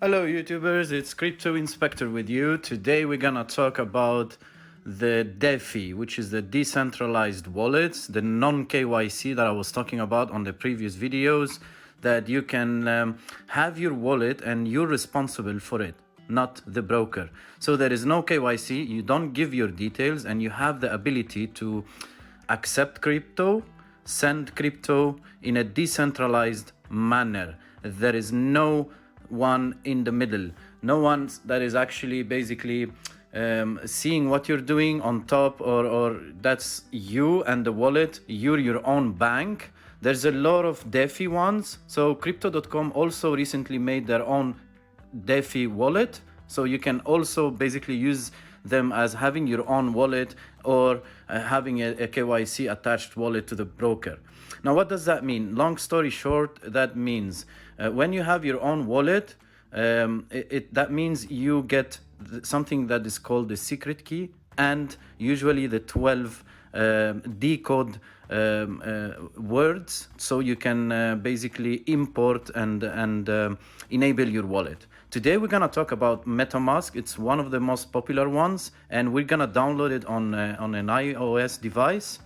Hello YouTubers, it's cryptoinspector with you. Today we're gonna talk about the DEFI, which is the decentralized wallets, the non-KYC that I was talking about on the previous videos, that you can have your wallet and you're responsible for it, not the broker. So there is no KYC, you don't give your details, and you have the ability to accept crypto, send crypto in a decentralized manner. There is no one in the middle, no one that is actually basically seeing what you're doing on top, or that's you and the wallet. You're your own bank. There's a lot of DeFi ones. So crypto.com also recently made their own DeFi wallet, so you can also basically use them as having your own wallet, or having a KYC attached wallet to the broker. Now, what does that mean? Long story short, that means when you have your own wallet, that means you get something that is called the secret key, and usually the 12 decode words, so you can basically import and enable your wallet. Today we're gonna talk about Metamask. It's one of the most popular ones, and we're gonna download it on an iOS device.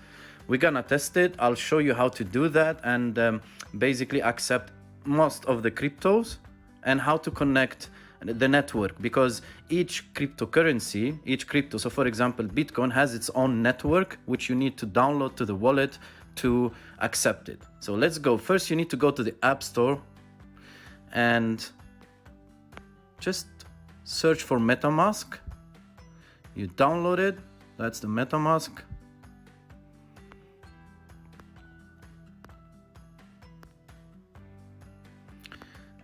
We're gonna test it. I'll show you how to do that, and basically accept most of the cryptos, and how to connect the network, because each cryptocurrency, each crypto, so for example Bitcoin, has its own network which you need to download to the wallet to accept it. So let's go. First you need to go to the App Store and just search for Metamask. You download it. That's the Metamask.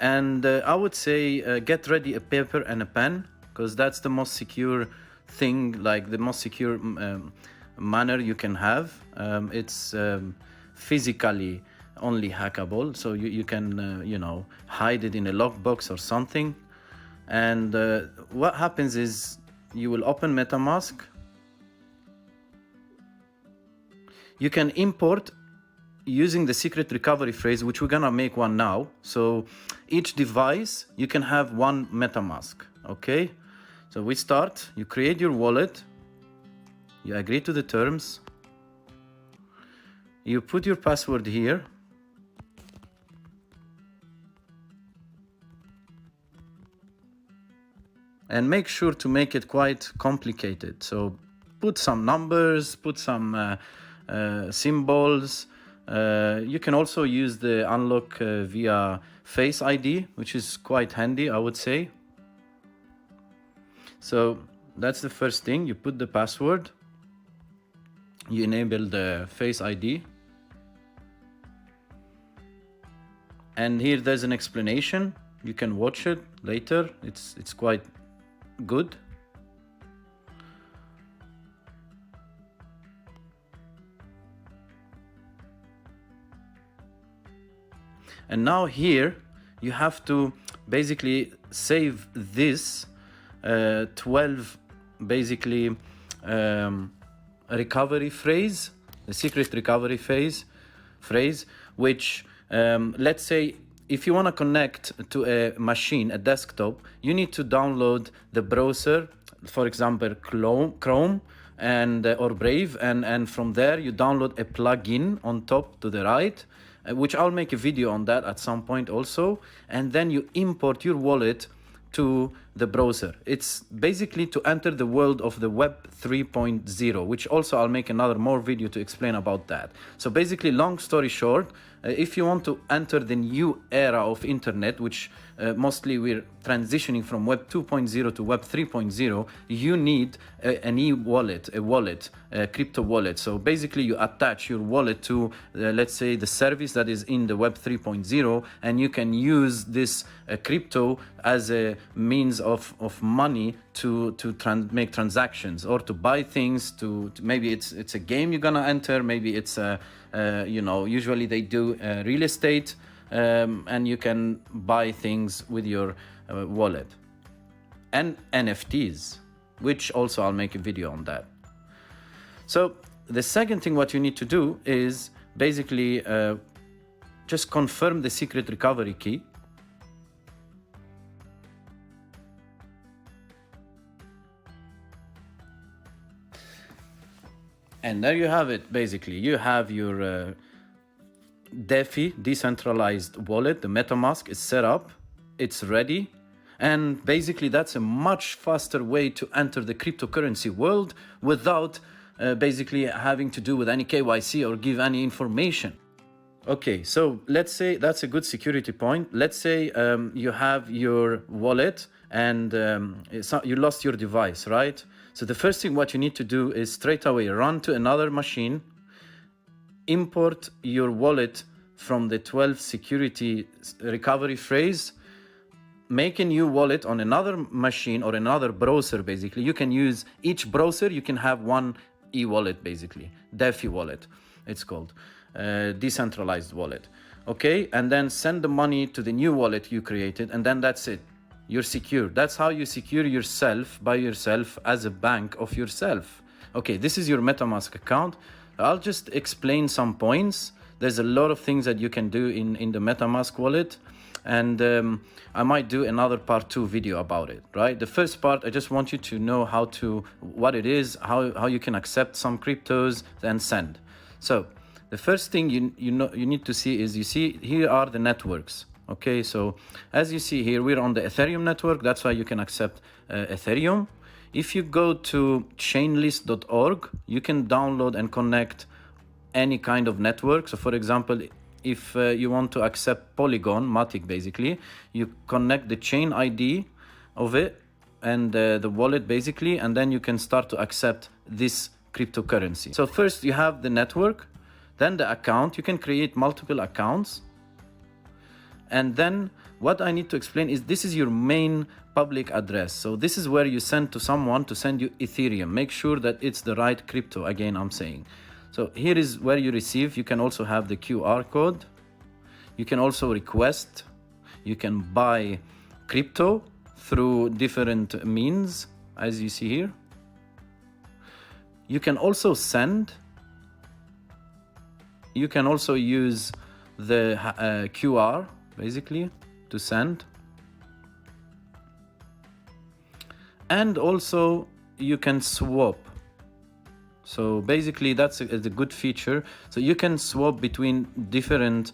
And I would say get ready a paper and a pen, because that's the most secure thing, like the most secure manner you can have. It's physically only hackable, so you can hide it in a lockbox or something. And what happens is you will open Metamask. You can import using the secret recovery phrase, which we're gonna make one now. So each device, you can have one Metamask, okay? So we start, you create your wallet, you agree to the terms, you put your password here, and make sure to make it quite complicated. So put some numbers, put some symbols. You can also use the unlock via Face ID, which is quite handy, I would say. So that's the first thing. You put the password, you enable the Face ID, and here there's an explanation. You can watch it later. It's quite good. And now here you have to basically save this 12 basically recovery phrase, the secret recovery phrase, which let's say if you want to connect to a machine, a desktop, you need to download the browser, for example Chrome and or Brave, and from there you download a plugin on top to the right, which I'll make a video on that at some point also, and then you import your wallet to the browser. It's basically to enter the world of the Web 3.0, which also I'll make another more video to explain about that. So basically, long story short, if you want to enter the new era of internet, which mostly we're transitioning from Web 2.0 to Web 3.0, you need an e-wallet, a crypto wallet. So basically you attach your wallet to, let's say, the service that is in the Web 3.0, and you can use this crypto as a means of money to make transactions, or to buy things, to maybe it's a game you're gonna enter, maybe it's usually they do real estate, and you can buy things with your wallet. And NFTs, which also I'll make a video on that. So the second thing what you need to do is basically just confirm the secret recovery key. And there you have it. Basically, you have your DEFI, decentralized wallet. The Metamask is set up, it's ready. And basically that's a much faster way to enter the cryptocurrency world without basically having to do with any KYC or give any information. Okay, so let's say that's a good security point. Let's say you have your wallet and you lost your device, right? So the first thing what you need to do is straight away run to another machine, import your wallet from the 12 security recovery phrase, make a new wallet on another machine or another browser. Basically, you can use each browser, you can have one e-wallet, basically DEFI wallet it's called, decentralized wallet. Okay, and then send the money to the new wallet you created, and then that's it, you're secure. That's how you secure yourself by yourself as a bank of yourself. Okay, this is your MetaMask account. I'll just explain some points. There's a lot of things that you can do in the MetaMask wallet, and I might do another part 2 video about it, right? The first part, I just want you to know what it is, how you can accept some cryptos and send. So the first thing you need to see is, you see here are the networks. Okay, so as you see here, we're on the Ethereum network. That's why you can accept Ethereum. If you go to chainlist.org, you can download and connect any kind of network. So for example, if you want to accept Polygon, Matic basically, you connect the chain ID of it and the wallet basically, and then you can start to accept this cryptocurrency. So first you have the network, then the account. You can create multiple accounts. And then what I need to explain is, this is your main public address. So this is where you send to someone to send you Ethereum. Make sure that it's the right crypto, again I'm saying. So here is where you receive. You can also have the QR code. You can also request. You can buy crypto through different means, as you see here. You can also send. You can also use the QR basically to send. And also you can swap. So basically that's a good feature. So you can swap between different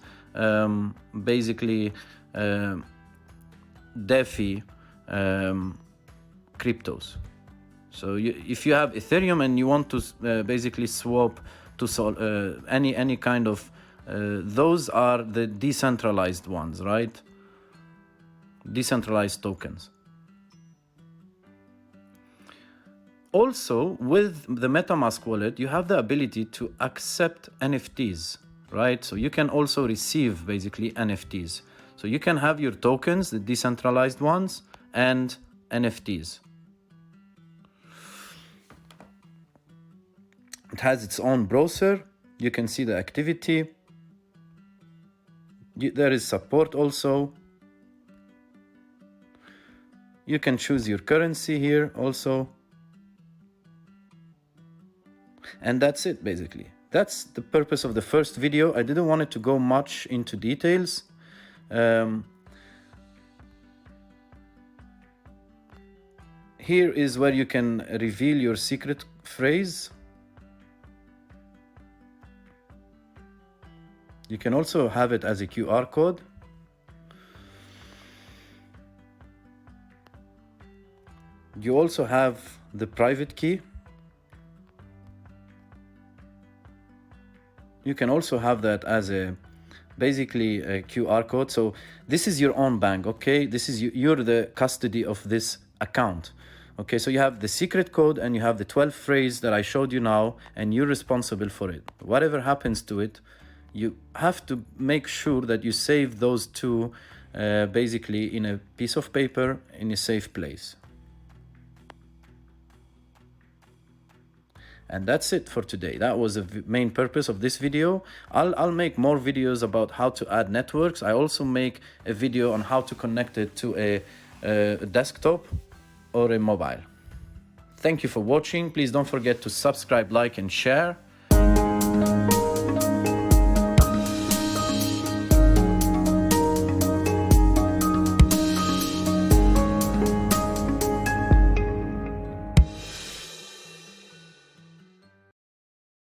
basically DeFi cryptos. So if you have Ethereum and you want to basically swap to any kind of those are the decentralized ones, right? Decentralized tokens. Also, with the MetaMask wallet, you have the ability to accept NFTs, right? So you can also receive basically NFTs. So you can have your tokens, the decentralized ones, and NFTs. It has its own browser. You can see the activity. There is support also. You can choose your currency here also. And that's it basically. That's the purpose of the first video. I didn't want it to go much into details. Here is where you can reveal your secret phrase. You can also have it as a QR code. You also have the private key. You can also have that as basically a QR code. So this is your own bank, okay? This is you're the custody of this account. Okay, so you have the secret code and you have the 12 phrase that I showed you now, and you're responsible for it. Whatever happens to it, you have to make sure that you save those two basically in a piece of paper in a safe place. And that's it for today. That was the main purpose of this video. I'll make more videos about how to add networks. I also make a video on how to connect it to a desktop or a mobile. Thank you for watching. Please don't forget to subscribe, like, and share.